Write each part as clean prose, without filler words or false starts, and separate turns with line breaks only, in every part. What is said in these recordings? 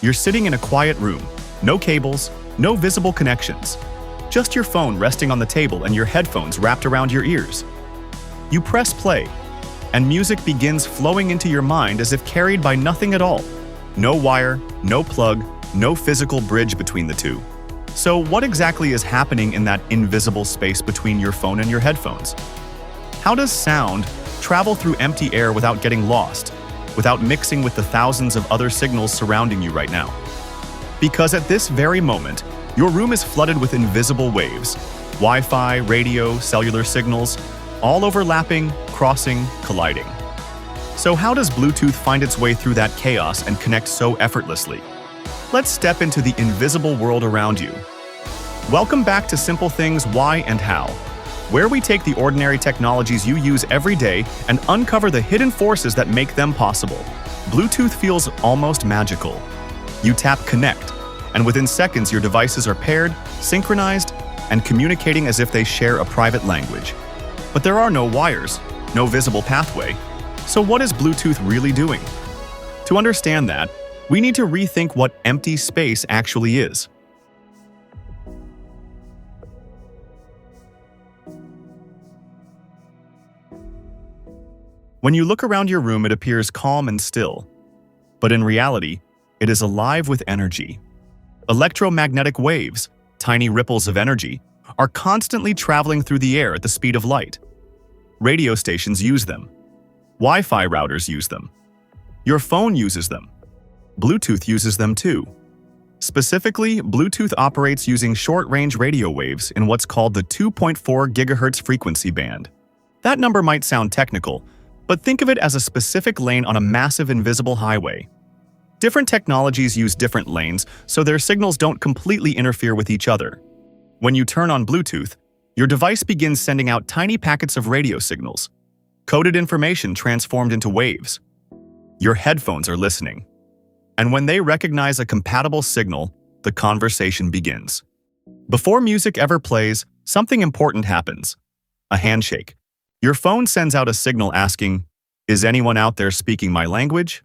You're sitting in a quiet room, no cables, no visible connections. Just your phone resting on the table and your headphones wrapped around your ears. You press play, and music begins flowing into your mind as if carried by nothing at all. No wire, no plug, no physical bridge between the two. So what exactly is happening in that invisible space between your phone and your headphones? How does sound travel through empty air without getting lost, without mixing with the thousands of other signals surrounding you right now? Because at this very moment, your room is flooded with invisible waves, Wi-Fi, radio, cellular signals, all overlapping, crossing, colliding. So how does Bluetooth find its way through that chaos and connect so effortlessly? Let's step into the invisible world around you. Welcome back to Simple Things Why and How, where we take the ordinary technologies you use every day and uncover the hidden forces that make them possible. Bluetooth feels almost magical. You tap Connect, and within seconds your devices are paired, synchronized, and communicating as if they share a private language. But there are no wires, no visible pathway. So what is Bluetooth really doing? To understand that, we need to rethink what empty space actually is. When you look around your room, it appears calm and still. But in reality, it is alive with energy. Electromagnetic waves, tiny ripples of energy, are constantly traveling through the air at the speed of light. Radio stations use them. Wi-Fi routers use them. Your phone uses them. Bluetooth uses them too. Specifically, Bluetooth operates using short-range radio waves in what's called the 2.4 GHz frequency band. That number might sound technical, but think of it as a specific lane on a massive invisible highway. Different technologies use different lanes, so their signals don't completely interfere with each other. When you turn on Bluetooth, your device begins sending out tiny packets of radio signals, coded information transformed into waves. Your headphones are listening. And when they recognize a compatible signal, the conversation begins. Before music ever plays, something important happens. A handshake. Your phone sends out a signal asking, "Is anyone out there speaking my language?"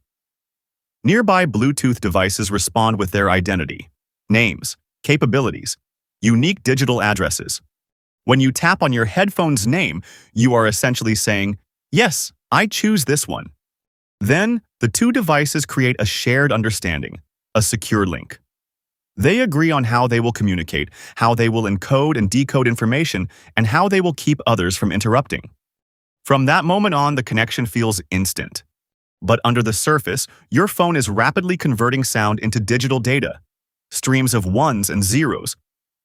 Nearby Bluetooth devices respond with their identity, names, capabilities, unique digital addresses. When you tap on your headphone's name, you are essentially saying, "Yes, I choose this one." Then, the two devices create a shared understanding, a secure link. They agree on how they will communicate, how they will encode and decode information, and how they will keep others from interrupting. From that moment on, the connection feels instant. But under the surface, your phone is rapidly converting sound into digital data, streams of ones and zeros,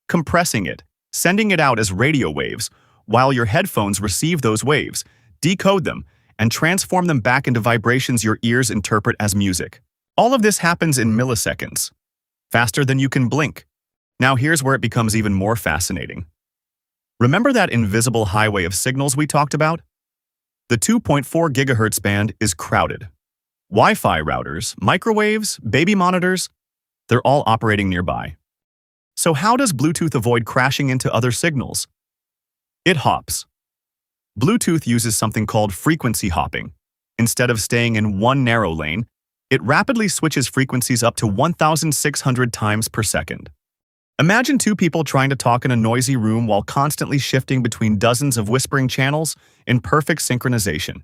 compressing it, sending it out as radio waves, while your headphones receive those waves, decode them, and transform them back into vibrations your ears interpret as music. All of this happens in milliseconds, faster than you can blink. Now here's where it becomes even more fascinating. Remember that invisible highway of signals we talked about? The 2.4 GHz band is crowded. Wi-Fi routers, microwaves, baby monitors, they're all operating nearby. So how does Bluetooth avoid crashing into other signals? It hops. Bluetooth uses something called frequency hopping. Instead of staying in one narrow lane, it rapidly switches frequencies up to 1,600 times per second. Imagine two people trying to talk in a noisy room while constantly shifting between dozens of whispering channels in perfect synchronization.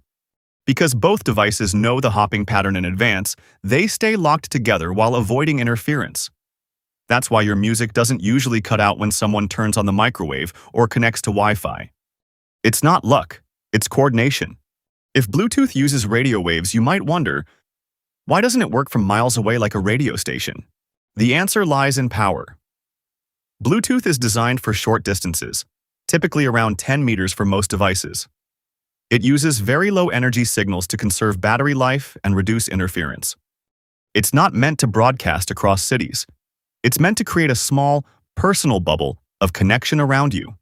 Because both devices know the hopping pattern in advance, they stay locked together while avoiding interference. That's why your music doesn't usually cut out when someone turns on the microwave or connects to Wi-Fi. It's not luck, it's coordination. If Bluetooth uses radio waves, you might wonder, why doesn't it work from miles away like a radio station? The answer lies in power. Bluetooth is designed for short distances, typically around 10 meters for most devices. It uses very low energy signals to conserve battery life and reduce interference. It's not meant to broadcast across cities. It's meant to create a small, personal bubble of connection around you.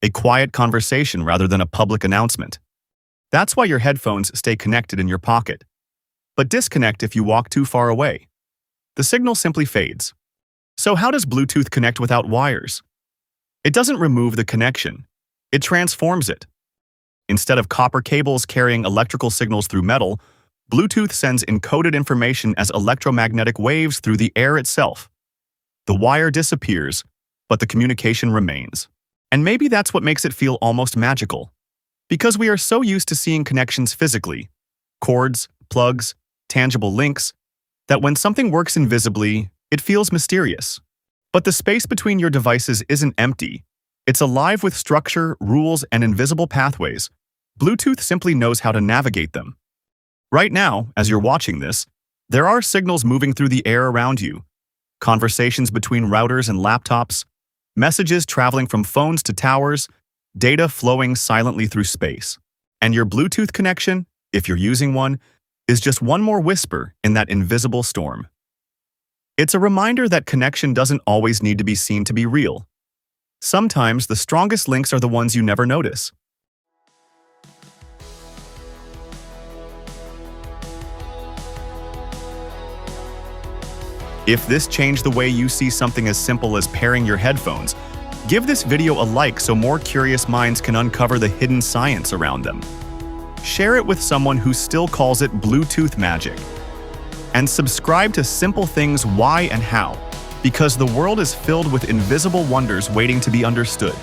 A quiet conversation rather than a public announcement. That's why your headphones stay connected in your pocket, but disconnect if you walk too far away. The signal simply fades. So how does Bluetooth connect without wires? It doesn't remove the connection. It transforms it. Instead of copper cables carrying electrical signals through metal, Bluetooth sends encoded information as electromagnetic waves through the air itself. The wire disappears, but the communication remains. And maybe that's what makes it feel almost magical. Because we are so used to seeing connections physically, cords, plugs, tangible links, that when something works invisibly, it feels mysterious. But the space between your devices isn't empty. It's alive with structure, rules, and invisible pathways. Bluetooth simply knows how to navigate them. Right now, as you're watching this, there are signals moving through the air around you, conversations between routers and laptops, messages traveling from phones to towers, data flowing silently through space. And your Bluetooth connection, if you're using one, is just one more whisper in that invisible storm. It's a reminder that connection doesn't always need to be seen to be real. Sometimes the strongest links are the ones you never notice. If this changed the way you see something as simple as pairing your headphones, give this video a like so more curious minds can uncover the hidden science around them. Share it with someone who still calls it Bluetooth magic. And subscribe to Simple Things Why and How, because the world is filled with invisible wonders waiting to be understood.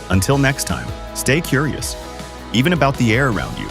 Until next time, stay curious, even about the air around you.